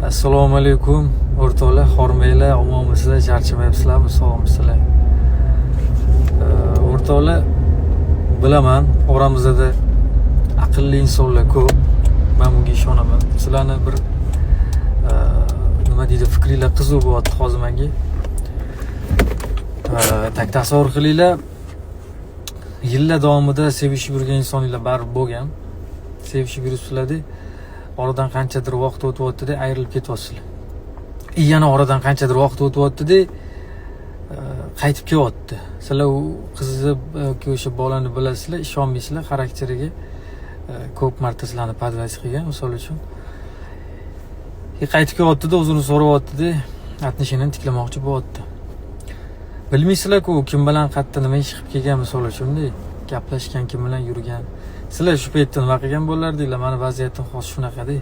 Assalomu alaykum o'rtoqlar, hormanglar, omonmisizlar, charchamayapsizlarmi, sog'misizlar? O'rtoqlar, bilaman, oramizda aqlli insonlar ko'p. Men bunga ishonaman. Sizlarni bir nima deydi, fikringlar qiziq bo'lyapti hozir menga. Tasavvur qilinglar, yillar davomida sevishib yurgan insonlar baribir bo'lgan. Sevishib yuribsizlar-da, oradan qanchadir vaqt o'tyapti-da, ayrilib ketyapsizlar. Yana oradan qanchadir vaqt o'tyapti-da, qaytib kelyapti. Sizlar u qizni yoki o'sha bolani bilasizlar, ishonmaysizlar, xarakteriga ko'p marta sizlarni podvaz qilgan, misol uchun. Qaytib kelyapti-da, o'zini so'rayapti-da, atnishinini tiklamoqchi bo'lyapti. Bilmaysizlar-ku, kim bilan qayerda nima ish qilib kelgan, misol uchun-da, gaplashgan, kim bilan yurgan. Sizlar shu paytda nima qilgan bo'lardinglar? Meni vaziyatim hozir shunaqa-da.